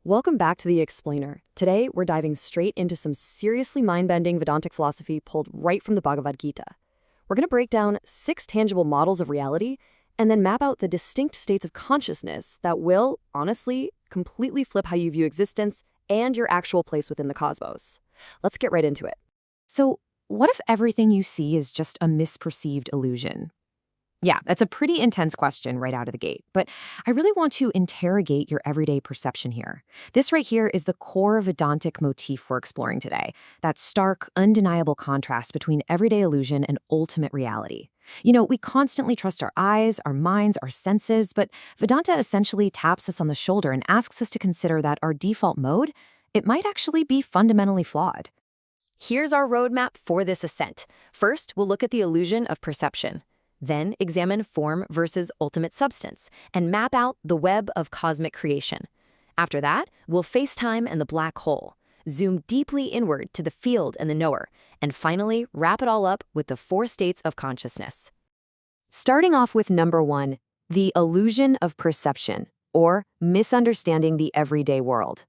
Welcome back to The Explainer. Today, we're diving straight into some seriously mind-bending Vedantic philosophy pulled right from the Bhagavad Gita. We're going to break down 6 tangible models of reality and then map out the distinct states of consciousness that will, honestly, completely flip how you view existence and your actual place within the cosmos. Let's get right into it. So, what if everything you see is just a misperceived illusion? Yeah, that's a pretty intense question right out of the gate, but I really want to interrogate your everyday perception here. This right here is the core Vedantic motif we're exploring today, that stark, undeniable contrast between everyday illusion and ultimate reality. We constantly trust our eyes, our minds, our senses, but Vedanta essentially taps us on the shoulder and asks us to consider that our default mode, it might actually be fundamentally flawed. Here's our roadmap for this ascent. First, we'll look at the illusion of perception. Then examine form versus ultimate substance and map out the web of cosmic creation. After that, we'll face time and the black hole, zoom deeply inward to the field and the knower, and finally wrap it all up with the 4 states of consciousness. Starting off with number 1, the illusion of perception, or misunderstanding the everyday world.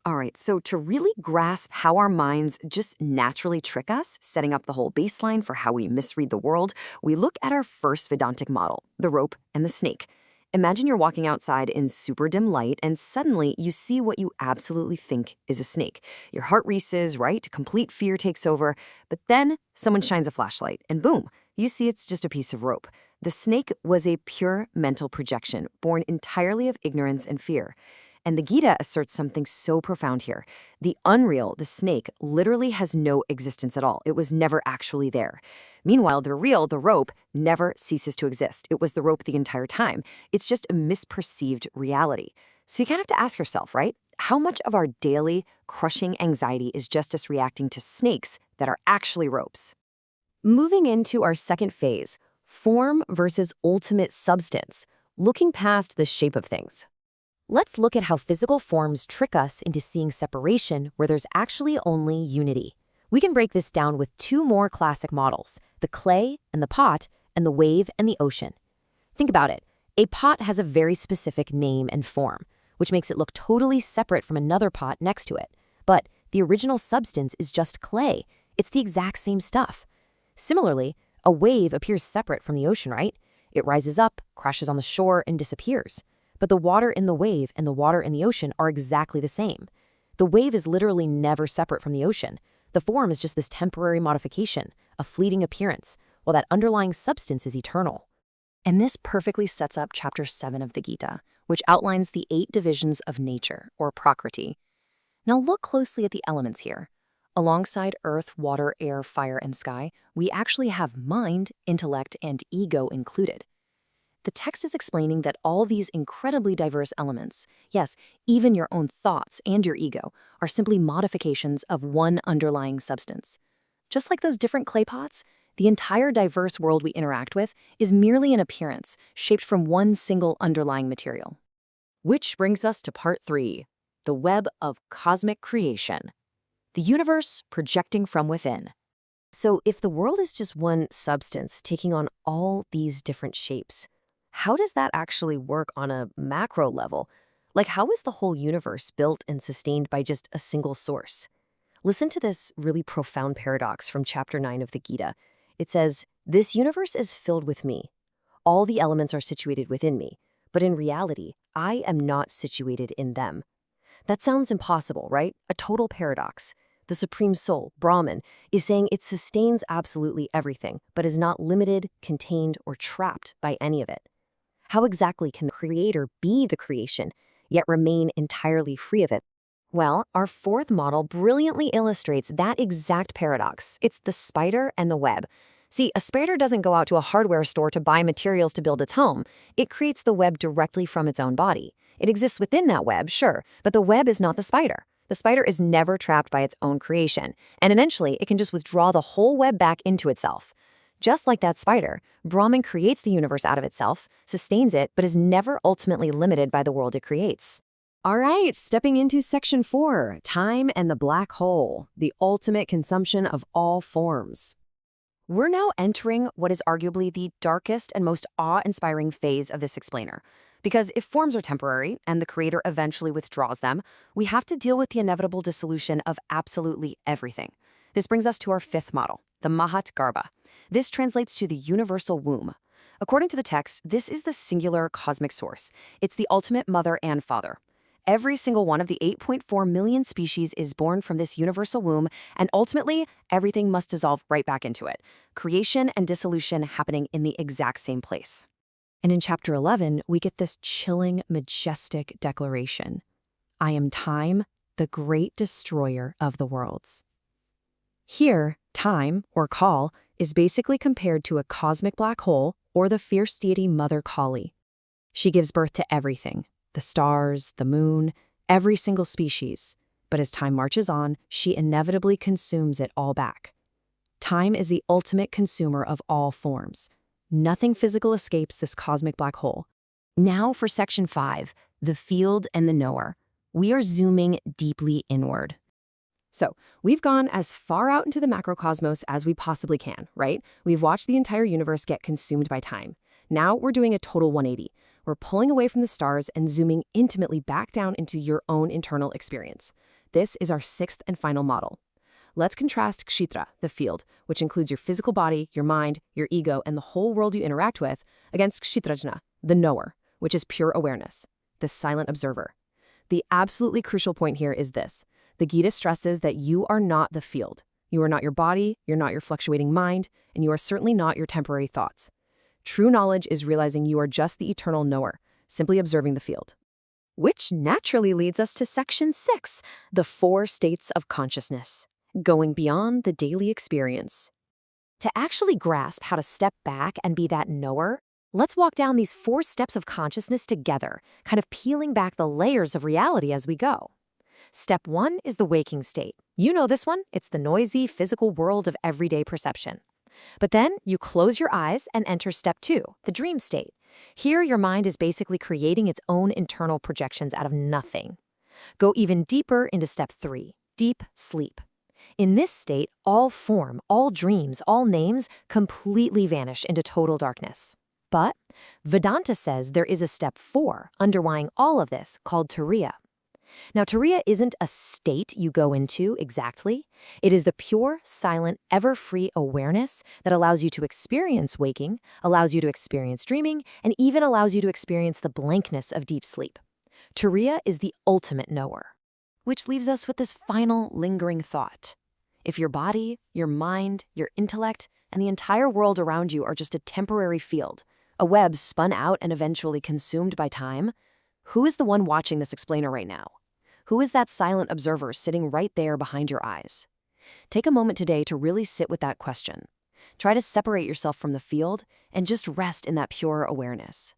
All right, so to really grasp how our minds just naturally trick us, setting up the whole baseline for how we misread the world, we look at our first Vedantic model, the rope and the snake. Imagine you're walking outside in super dim light and suddenly you see what you absolutely think is a snake. Your heart races, right? Complete fear takes over. But then someone shines a flashlight and boom, you see it's just a piece of rope. The snake was a pure mental projection, born entirely of ignorance and fear. And the Gita asserts something so profound here. The unreal, the snake, literally has no existence at all. It was never actually there. Meanwhile, the real, the rope, never ceases to exist. It was the rope the entire time. It's just a misperceived reality. So you kind of have to ask yourself, right? How much of our daily, crushing anxiety is just us reacting to snakes that are actually ropes? Moving into our second phase, form versus ultimate substance, looking past the shape of things. Let's look at how physical forms trick us into seeing separation where there's actually only unity. We can break this down with 2 more classic models, the clay and the pot, and the wave and the ocean. Think about it. A pot has a very specific name and form, which makes it look totally separate from another pot next to it. But the original substance is just clay. It's the exact same stuff. Similarly, a wave appears separate from the ocean, right? It rises up, crashes on the shore, and disappears. But the water in the wave and the water in the ocean are exactly the same. The wave is literally never separate from the ocean. The form is just this temporary modification, a fleeting appearance, while that underlying substance is eternal. And this perfectly sets up chapter 7 of the Gita, which outlines the 8 divisions of nature, or prakriti. Now look closely at the elements here. Alongside earth, water, air, fire, and sky, we actually have mind, intellect, and ego included. The text is explaining that all these incredibly diverse elements, yes, even your own thoughts and your ego, are simply modifications of one underlying substance. Just like those different clay pots, the entire diverse world we interact with is merely an appearance shaped from one single underlying material. Which brings us to part 3, the web of cosmic creation. The universe projecting from within. So if the world is just one substance taking on all these different shapes, how does that actually work on a macro level? Like, how is the whole universe built and sustained by just a single source? Listen to this really profound paradox from chapter 9 of the Gita. It says, "This universe is filled with me. All the elements are situated within me, but in reality, I am not situated in them." That sounds impossible, right? A total paradox. The Supreme Soul, Brahman, is saying it sustains absolutely everything, but is not limited, contained, or trapped by any of it. How exactly can the Creator be the creation, yet remain entirely free of it? Well, our 4th model brilliantly illustrates that exact paradox. It's the spider and the web. See, a spider doesn't go out to a hardware store to buy materials to build its home. It creates the web directly from its own body. It exists within that web, sure, but the web is not the spider. The spider is never trapped by its own creation, and eventually it can just withdraw the whole web back into itself. Just like that spider, Brahman creates the universe out of itself, sustains it, but is never ultimately limited by the world it creates. All right, stepping into section 4, time and the black hole, the ultimate consumption of all forms. We're now entering what is arguably the darkest and most awe-inspiring phase of this explainer. Because if forms are temporary and the creator eventually withdraws them, we have to deal with the inevitable dissolution of absolutely everything. This brings us to our fifth model, the Mahat Garbha. This translates to the universal womb. According to the text, this is the singular cosmic source. It's the ultimate mother and father. Every single one of the 8.4 million species is born from this universal womb, and ultimately, everything must dissolve right back into it. Creation and dissolution happening in the exact same place. And in chapter 11, we get this chilling, majestic declaration. I am time, the great destroyer of the worlds. Here, time, or Kal, is basically compared to a cosmic black hole or the fierce deity Mother Kali. She gives birth to everything, the stars, the moon, every single species. But as time marches on, she inevitably consumes it all back. Time is the ultimate consumer of all forms. Nothing physical escapes this cosmic black hole. Now for section 5, the field and the knower. We are zooming deeply inward. So, we've gone as far out into the macrocosmos as we possibly can, right? We've watched the entire universe get consumed by time. Now we're doing a total 180. We're pulling away from the stars and zooming intimately back down into your own internal experience. This is our sixth and final model. Let's contrast Kshitra, the field, which includes your physical body, your mind, your ego, and the whole world you interact with, against Kshitrajna, the knower, which is pure awareness, the silent observer. The absolutely crucial point here is this. The Gita stresses that you are not the field. You are not your body, you're not your fluctuating mind, and you are certainly not your temporary thoughts. True knowledge is realizing you are just the eternal knower, simply observing the field. Which naturally leads us to section 6, the 4 states of consciousness, going beyond the daily experience. To actually grasp how to step back and be that knower, let's walk down these 4 steps of consciousness together, kind of peeling back the layers of reality as we go. Step 1 is the waking state. You know this one. It's the noisy, physical world of everyday perception. But then you close your eyes and enter step 2, the dream state. Here, your mind is basically creating its own internal projections out of nothing. Go even deeper into step 3, deep sleep. In this state, all form, all dreams, all names completely vanish into total darkness. But Vedanta says there is a step 4 underlying all of this called Turiya. Now, Turiya isn't a state you go into exactly. It is the pure, silent, ever-free awareness that allows you to experience waking, allows you to experience dreaming, and even allows you to experience the blankness of deep sleep. Turiya is the ultimate knower. Which leaves us with this final, lingering thought. If your body, your mind, your intellect, and the entire world around you are just a temporary field, a web spun out and eventually consumed by time, who is the one watching this explainer right now? Who is that silent observer sitting right there behind your eyes? Take a moment today to really sit with that question. Try to separate yourself from the field and just rest in that pure awareness.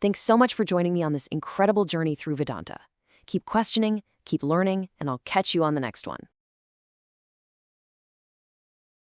Thanks so much for joining me on this incredible journey through Vedanta. Keep questioning, keep learning, and I'll catch you on the next one.